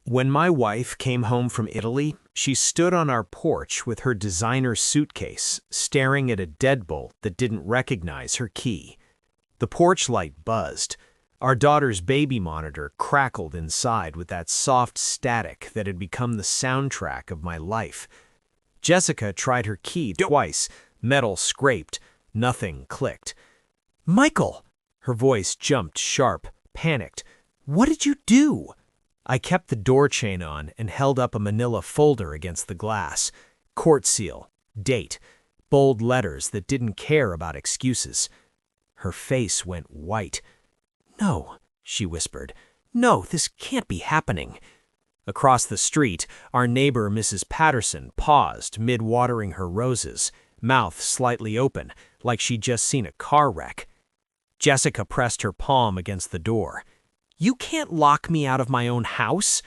When my wife came home from Italy, she stood on our porch with her designer suitcase, staring at a deadbolt that didn't recognize her key. The porch light buzzed. Our daughter's baby monitor crackled inside with that soft static that had become the soundtrack of my life. Jessica tried her key twice. Metal scraped. Nothing clicked. "Michael!" Her voice jumped sharp, panicked. "What did you do?" I kept the door chain on and held up a manila folder against the glass. Court seal, date, bold letters that didn't care about excuses. Her face went white. "No," she whispered. "No, this can't be happening." Across the street, our neighbor, Mrs. Patterson, paused mid-watering her roses, mouth slightly open, like she'd just seen a car wreck. Jessica pressed her palm against the door. "You can't lock me out of my own house."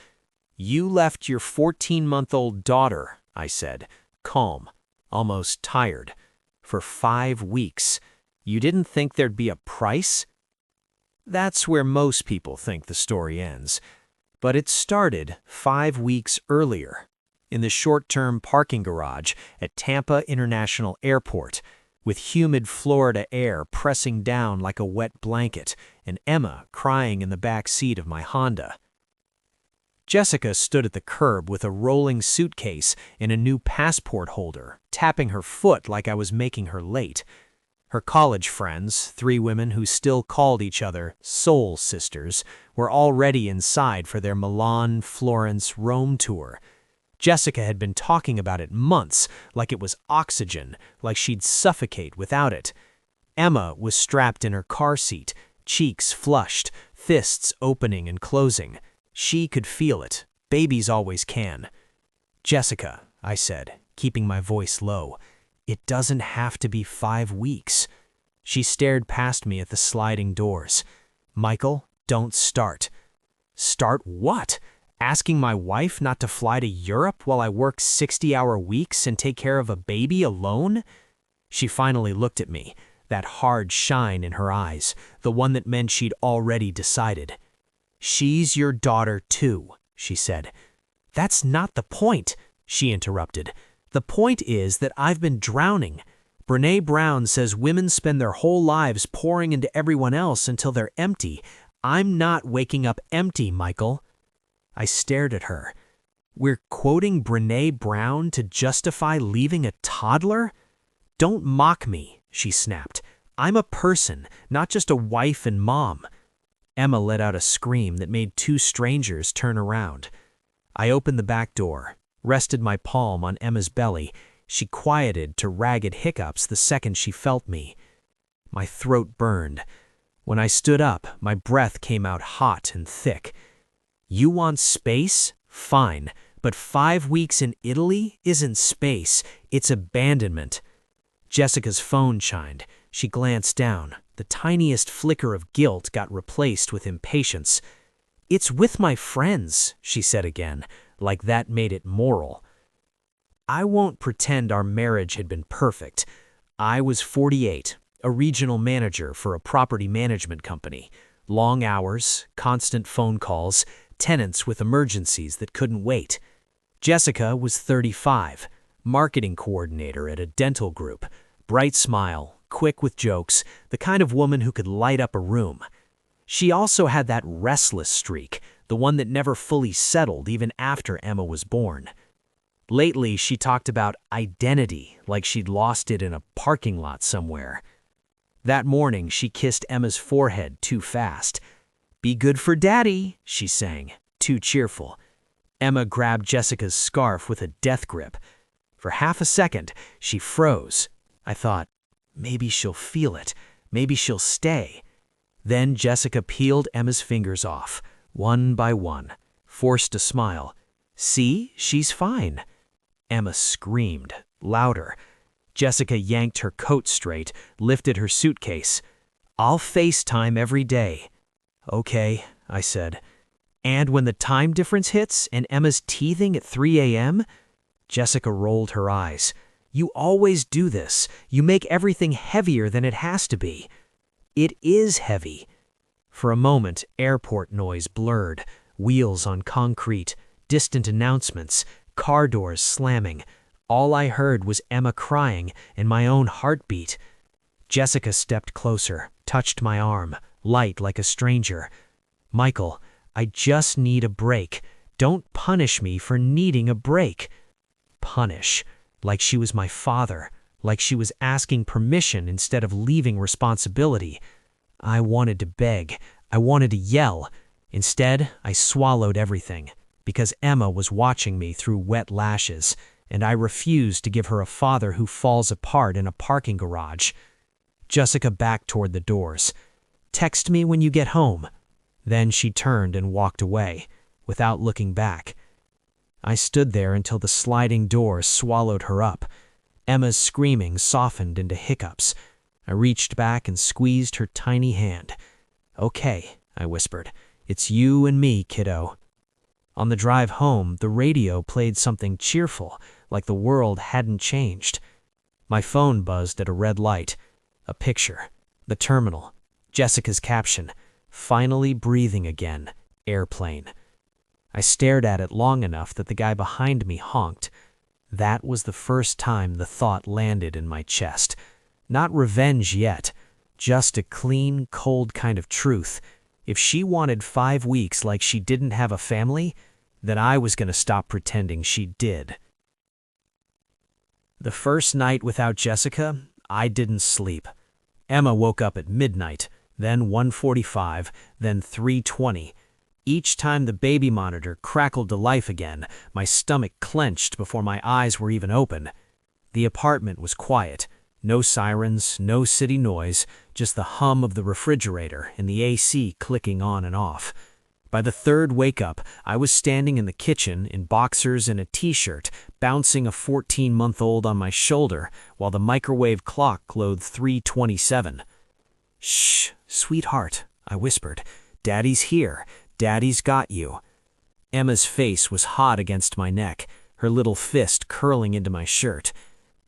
"You left your 14-month-old daughter," I said, calm, almost tired, "for 5 weeks. You didn't think there'd be a price?" That's where most people think the story ends. But it started 5 weeks earlier, in the short-term parking garage at Tampa International Airport, with humid Florida air pressing down like a wet blanket, and Emma crying in the back seat of my Honda. Jessica stood at the curb with a rolling suitcase and a new passport holder, tapping her foot like I was making her late. Her college friends, 3 women who still called each other soul sisters, were already inside for their Milan, Florence, Rome tour. Jessica had been talking about it months, like it was oxygen, like she'd suffocate without it. Emma was strapped in her car seat, cheeks flushed, fists opening and closing. She could feel it. Babies always can. "Jessica," I said, keeping my voice low, "it doesn't have to be 5 weeks." She stared past me at the sliding doors. "Michael, don't start." "Start what? Asking my wife not to fly to Europe while I work 60-hour weeks and take care of a baby alone?" She finally looked at me, that hard shine in her eyes, the one that meant she'd already decided. "She's your daughter too," she said. "That's not the point," she interrupted. "The point is that I've been drowning. Brené Brown says women spend their whole lives pouring into everyone else until they're empty. I'm not waking up empty, Michael." I stared at her. "We're quoting Brené Brown to justify leaving a toddler?" "Don't mock me," she snapped. "I'm a person, not just a wife and mom." Emma let out a scream that made 2 strangers turn around. I opened the back door, rested my palm on Emma's belly. She quieted to ragged hiccups the second she felt me. My throat burned. When I stood up, my breath came out hot and thick. "You want space? Fine. But 5 weeks in Italy isn't space, it's abandonment." Jessica's phone chimed. She glanced down. The tiniest flicker of guilt got replaced with impatience. "It's with my friends," she said again, like that made it moral. I won't pretend our marriage had been perfect. I was 48, a regional manager for a property management company. Long hours, constant phone calls, tenants with emergencies that couldn't wait. Jessica was 35, marketing coordinator at a dental group, bright smile, quick with jokes, the kind of woman who could light up a room. She also had that restless streak, the one that never fully settled even after Emma was born. Lately, she talked about identity like she'd lost it in a parking lot somewhere. That morning, she kissed Emma's forehead too fast. "Be good for Daddy," she sang, too cheerful. Emma grabbed Jessica's scarf with a death grip. For half a second, she froze. I thought, maybe she'll feel it. Maybe she'll stay. Then Jessica peeled Emma's fingers off, one by one, forced a smile. "See, she's fine." Emma screamed, louder. Jessica yanked her coat straight, lifted her suitcase. "I'll FaceTime every day." "Okay," I said. "And when the time difference hits and Emma's teething at 3 a.m.? Jessica rolled her eyes. "You always do this. You make everything heavier than it has to be." "It is heavy." For a moment, airport noise blurred, wheels on concrete, distant announcements, car doors slamming. All I heard was Emma crying and my own heartbeat. Jessica stepped closer, touched my arm, light like a stranger. "Michael, I just need a break. Don't punish me for needing a break." Punish, like she was my father, like she was asking permission instead of leaving responsibility. I wanted to beg, I wanted to yell. Instead, I swallowed everything, because Emma was watching me through wet lashes, and I refused to give her a father who falls apart in a parking garage. Jessica backed toward the doors. "Text me when you get home." Then she turned and walked away, without looking back. I stood there until the sliding doors swallowed her up. Emma's screaming softened into hiccups. I reached back and squeezed her tiny hand. "Okay," I whispered. "It's you and me, kiddo." On the drive home, the radio played something cheerful, like the world hadn't changed. My phone buzzed at a red light. A picture. The terminal. Jessica's caption. "Finally breathing again. Airplane." I stared at it long enough that the guy behind me honked. That was the first time the thought landed in my chest. Not revenge yet, just a clean, cold kind of truth. If she wanted 5 weeks like she didn't have a family, then I was going to stop pretending she did. The first night without Jessica, I didn't sleep. Emma woke up at midnight, then 1:45, then 3:20. Each time the baby monitor crackled to life again, my stomach clenched before my eyes were even open. The apartment was quiet. No sirens, no city noise, just the hum of the refrigerator and the AC clicking on and off. By the third wake-up, I was standing in the kitchen in boxers and a t-shirt, bouncing a 14-month-old on my shoulder while the microwave clock glowed 3:27. "Shh, sweetheart," I whispered. "Daddy's here. Daddy's got you." Emma's face was hot against my neck, her little fist curling into my shirt.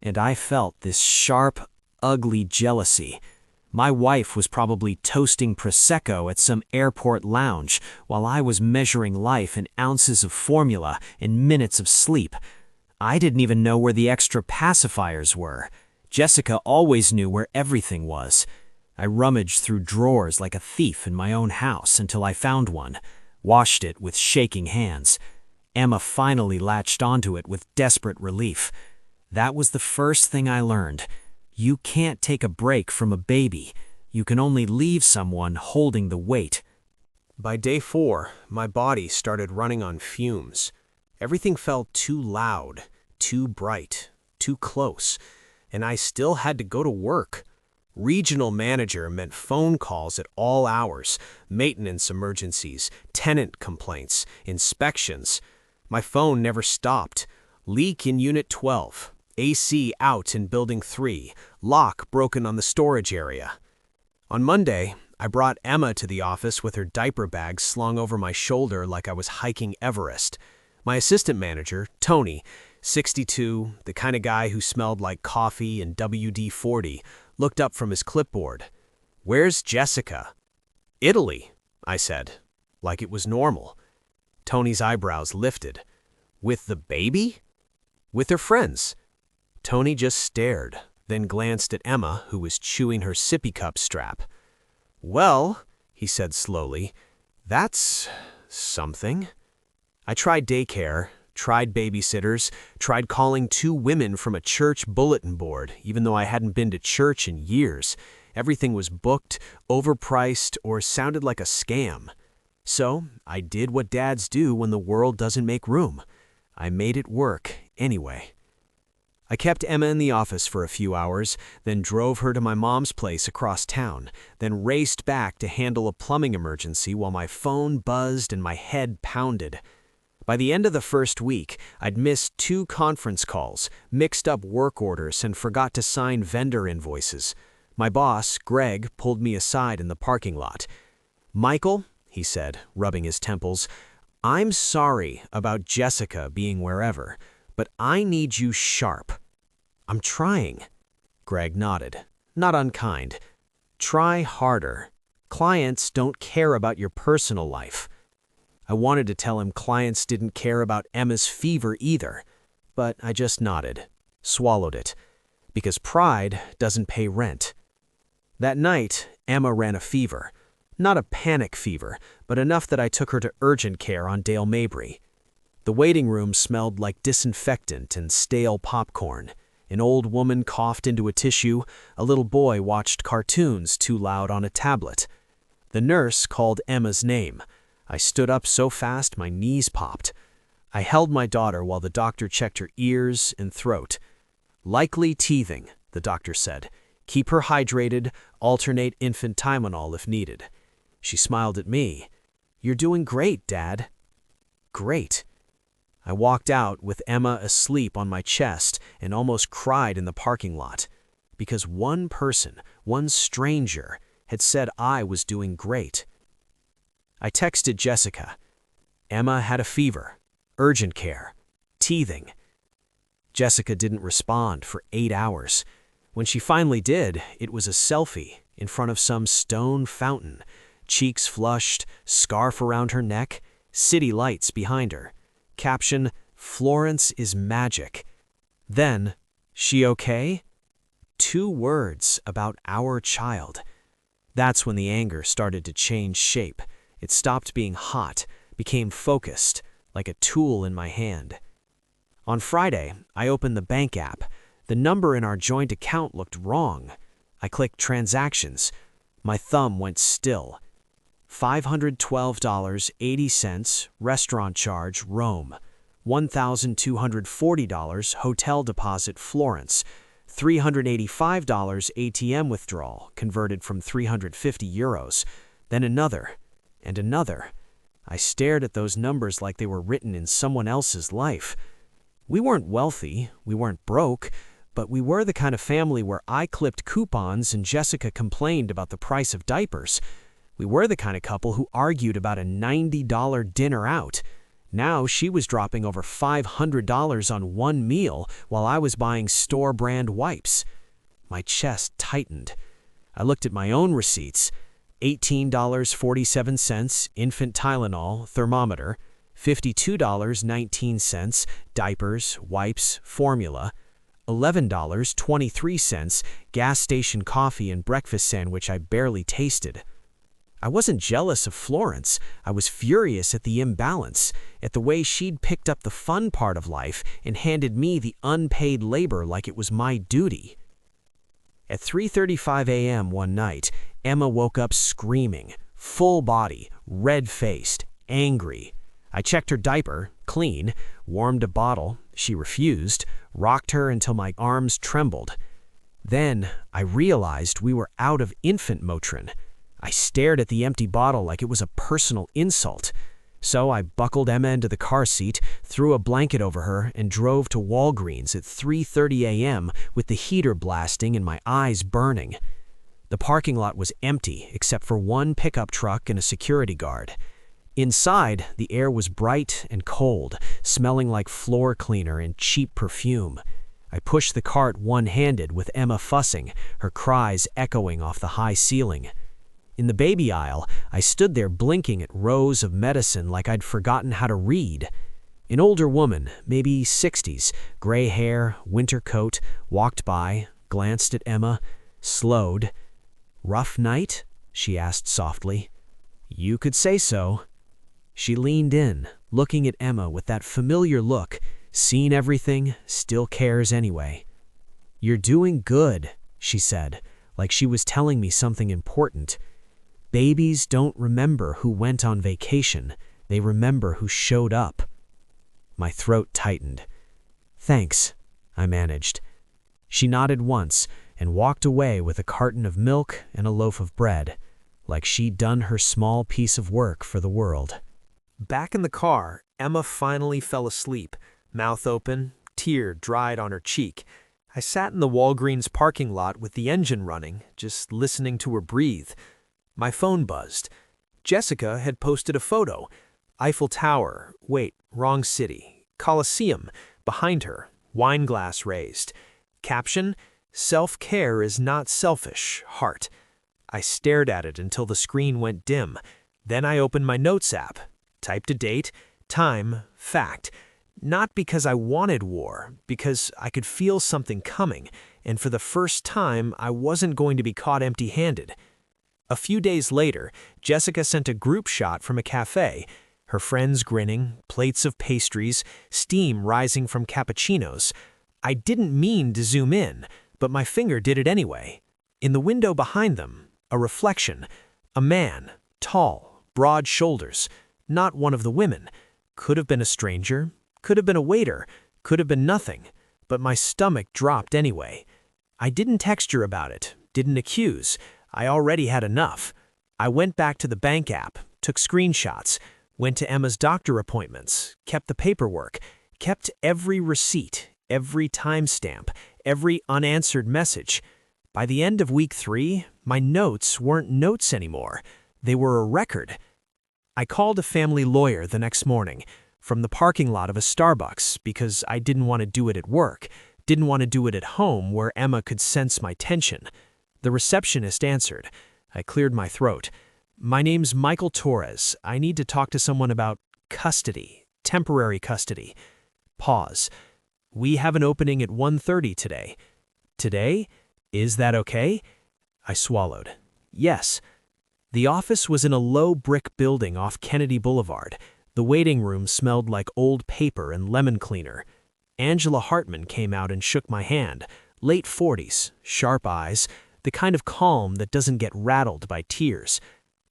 And I felt this sharp, ugly jealousy. My wife was probably toasting Prosecco at some airport lounge while I was measuring life in ounces of formula and minutes of sleep. I didn't even know where the extra pacifiers were. Jessica always knew where everything was. I rummaged through drawers like a thief in my own house until I found one, washed it with shaking hands. Emma finally latched onto it with desperate relief. That was the first thing I learned. You can't take a break from a baby. You can only leave someone holding the weight. By day 4, my body started running on fumes. Everything felt too loud, too bright, too close, and I still had to go to work. Regional manager meant phone calls at all hours, maintenance emergencies, tenant complaints, inspections. My phone never stopped. Leak in Unit 12. AC out in Building 3. Lock broken on the storage area. On Monday, I brought Emma to the office with her diaper bag slung over my shoulder like I was hiking Everest. My assistant manager, Tony, 62, the kind of guy who smelled like coffee and WD-40, looked up from his clipboard. "Where's Jessica?" "Italy," I said, like it was normal. Tony's eyebrows lifted. "With the baby?" "With her friends." Tony just stared, then glanced at Emma, who was chewing her sippy cup strap. "Well," he said slowly, "that's something." I tried daycare, tried babysitters, tried calling 2 women from a church bulletin board, even though I hadn't been to church in years. Everything was booked, overpriced, or sounded like a scam. So I did what dads do when the world doesn't make room. I made it work anyway. I kept Emma in the office for a few hours, then drove her to my mom's place across town, then raced back to handle a plumbing emergency while my phone buzzed and my head pounded. By the end of the first week, I'd missed 2 conference calls, mixed up work orders, and forgot to sign vendor invoices. My boss, Greg, pulled me aside in the parking lot. "Michael," he said, rubbing his temples, "I'm sorry about Jessica being wherever, but I need you sharp." "I'm trying." Greg nodded. Not unkind. "Try harder. Clients don't care about your personal life." I wanted to tell him clients didn't care about Emma's fever either, but I just nodded, swallowed it, because pride doesn't pay rent. That night, Emma ran a fever. Not a panic fever, but enough that I took her to urgent care on Dale Mabry. The waiting room smelled like disinfectant and stale popcorn. An old woman coughed into a tissue. A little boy watched cartoons too loud on a tablet. The nurse called Emma's name. I stood up so fast my knees popped. I held my daughter while the doctor checked her ears and throat. Likely teething, the doctor said. Keep her hydrated, alternate infant Tylenol if needed. She smiled at me. You're doing great, Dad. Great. I walked out with Emma asleep on my chest and almost cried in the parking lot. Because one person, one stranger, had said I was doing great. I texted Jessica. Emma had a fever, urgent care, teething. Jessica didn't respond for 8 hours. When she finally did, it was a selfie in front of some stone fountain, cheeks flushed, scarf around her neck, city lights behind her. Caption, Florence is magic. Then, she okay? 2 words about our child. That's when the anger started to change shape. It stopped being hot, became focused, like a tool in my hand. On Friday, I opened the bank app. The number in our joint account looked wrong. I clicked transactions. My thumb went still. $512.80 restaurant charge Rome. $1,240 hotel deposit Florence. $385 ATM withdrawal converted from 350 euros. Then another, and another. I stared at those numbers like they were written in someone else's life. We weren't wealthy, we weren't broke, but we were the kind of family where I clipped coupons and Jessica complained about the price of diapers. We were the kind of couple who argued about a $90 dinner out. Now she was dropping over $500 on one meal while I was buying store-brand wipes. My chest tightened. I looked at my own receipts. $18.47 infant Tylenol thermometer, $52.19 diapers, wipes, formula, $11.23 gas station coffee and breakfast sandwich I barely tasted. I wasn't jealous of Florence. I was furious at the imbalance, at the way she'd picked up the fun part of life and handed me the unpaid labor like it was my duty. At 3:35 a.m. one night, Emma woke up screaming, full body, red-faced, angry. I checked her diaper, clean, warmed a bottle. She refused, rocked her until my arms trembled. Then I realized we were out of infant Motrin. I stared at the empty bottle like it was a personal insult. So I buckled Emma into the car seat, threw a blanket over her, and drove to Walgreens at 3:30 a.m. with the heater blasting and my eyes burning. The parking lot was empty except for one pickup truck and a security guard. Inside, the air was bright and cold, smelling like floor cleaner and cheap perfume. I pushed the cart one-handed with Emma fussing, her cries echoing off the high ceiling. In the baby aisle, I stood there blinking at rows of medicine like I'd forgotten how to read. An older woman, maybe 60s, gray hair, winter coat, walked by, glanced at Emma, slowed. "Rough night?" she asked softly. "You could say so." She leaned in, looking at Emma with that familiar look, seen everything, still cares anyway. "You're doing good," she said, like she was telling me something important. Babies don't remember who went on vacation. They remember who showed up. My throat tightened. "Thanks," I managed. She nodded once and walked away with a carton of milk and a loaf of bread, like she'd done her small piece of work for the world. Back in the car, Emma finally fell asleep, mouth open, tear dried on her cheek. I sat in the Walgreens parking lot with the engine running, just listening to her breathe. My phone buzzed. Jessica had posted a photo. Eiffel Tower, wait, wrong city. Colosseum, behind her, wine glass raised. Caption, "Self-care is not selfish, heart." I stared at it until the screen went dim. Then I opened my notes app. typed a date, time, fact. Not because I wanted war, because I could feel something coming, and for the first time, I wasn't going to be caught empty-handed. A few days later, Jessica sent a group shot from a cafe, her friends grinning, plates of pastries, steam rising from cappuccinos. I didn't mean to zoom in, but my finger did it anyway. In the window behind them, a reflection, a man, tall, broad shoulders, not one of the women. Could have been a stranger, could have been a waiter, could have been nothing, but my stomach dropped anyway. I didn't texture about it, didn't accuse. I already had enough. I went back to the bank app, took screenshots, went to Emma's doctor appointments, kept the paperwork, kept every receipt, every timestamp, every unanswered message. By the end of week 3, my notes weren't notes anymore. They were a record. I called a family lawyer the next morning from the parking lot of a Starbucks because I didn't want to do it at work, didn't want to do it at home where Emma could sense my tension. The receptionist answered. I cleared my throat. My name's Michael Torres. I need to talk to someone about custody, temporary custody. Pause. We have an opening at 1:30 today. Today? Is that okay? I swallowed. Yes. The office was in a low brick building off Kennedy Boulevard. The waiting room smelled like old paper and lemon cleaner. Angela Hartman came out and shook my hand. Late 40s, sharp eyes, the kind of calm that doesn't get rattled by tears.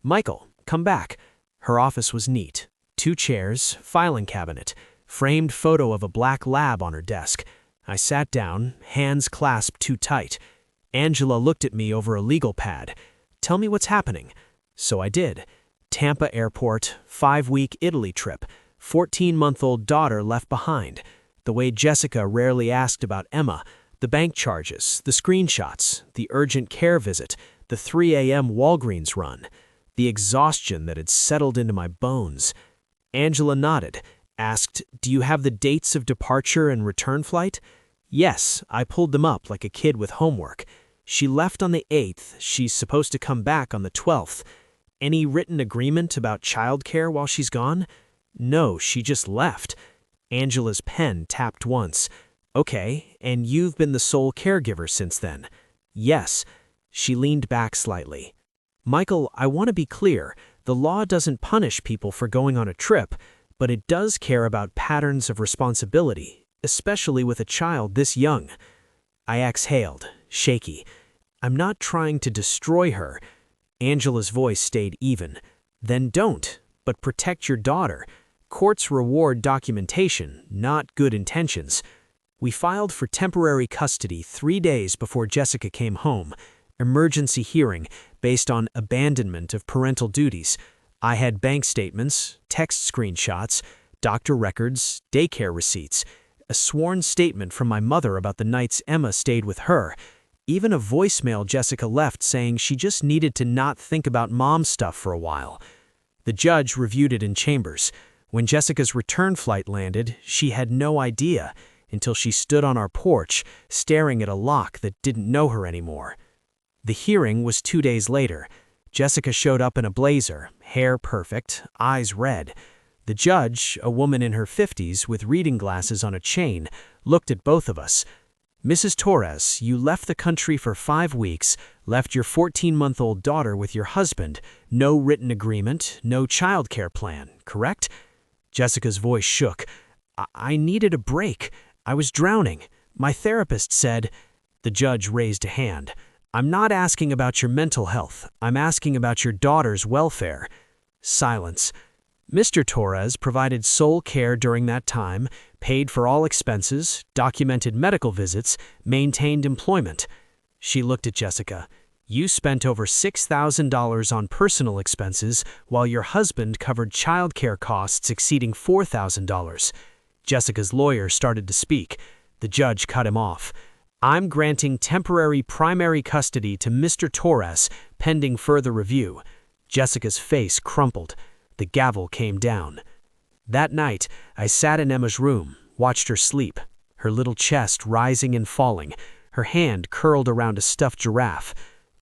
Michael, come back. Her office was neat. 2 chairs, filing cabinet, framed photo of a black lab on her desk. I sat down, hands clasped too tight. Angela looked at me over a legal pad. Tell me what's happening. So I did. Tampa Airport, 5-week Italy trip, 14-month-old daughter left behind. The way Jessica rarely asked about Emma, the bank charges, the screenshots, the urgent care visit, the 3 a.m. Walgreens run, the exhaustion that had settled into my bones. Angela nodded, asked, "Do you have the dates of departure and return flight?" Yes, I pulled them up like a kid with homework. She left on the 8th. She's supposed to come back on the 12th. Any written agreement about childcare while she's gone? No, she just left. Angela's pen tapped once. Okay, and you've been the sole caregiver since then? Yes. She leaned back slightly. Michael, I want to be clear. The law doesn't punish people for going on a trip, but it does care about patterns of responsibility, especially with a child this young. I exhaled, shaky. I'm not trying to destroy her. Angela's voice stayed even. Then don't, but protect your daughter. Courts reward documentation, not good intentions. We filed for temporary custody 3 days before Jessica came home. Emergency hearing based on abandonment of parental duties. I had bank statements, text screenshots, doctor records, daycare receipts, a sworn statement from my mother about the nights Emma stayed with her, even a voicemail Jessica left saying she just needed to not think about mom stuff for a while. The judge reviewed it in chambers. When Jessica's return flight landed, she had no idea until she stood on our porch, staring at a lock that didn't know her anymore. The hearing was 2 days later. Jessica showed up in a blazer, hair perfect, eyes red. The judge, a woman in her 50s with reading glasses on a chain, looked at both of us. Mrs. Torres, you left the country for 5 weeks, left your 14-month-old daughter with your husband, no written agreement, no childcare plan, correct? Jessica's voice shook. I needed a break. I was drowning. My therapist said. The judge raised a hand. I'm not asking about your mental health. I'm asking about your daughter's welfare. Silence. Mr. Torres provided sole care during that time, paid for all expenses, documented medical visits, maintained employment. She looked at Jessica. You spent over $6,000 on personal expenses while your husband covered childcare costs exceeding $4,000. Jessica's lawyer started to speak. The judge cut him off. I'm granting temporary primary custody to Mr. Torres, pending further review. Jessica's face crumpled. The gavel came down. That night, I sat in Emma's room, watched her sleep, her little chest rising and falling, her hand curled around a stuffed giraffe.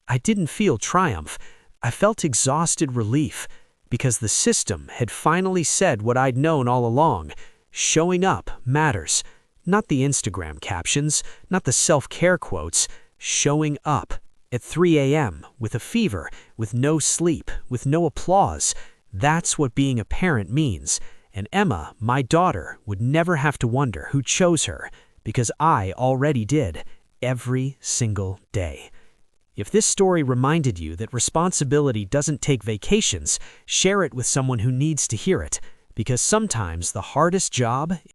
I didn't feel triumph. I felt exhausted relief. because the system had finally said what I'd known all along. Showing up matters. Not the Instagram captions, not the self-care quotes. Showing up. At 3 a.m., with a fever, with no sleep, with no applause. That's what being a parent means. And Emma, my daughter, would never have to wonder who chose her, because I already did, every single day. If this story reminded you that responsibility doesn't take vacations, share it with someone who needs to hear it, because sometimes the hardest job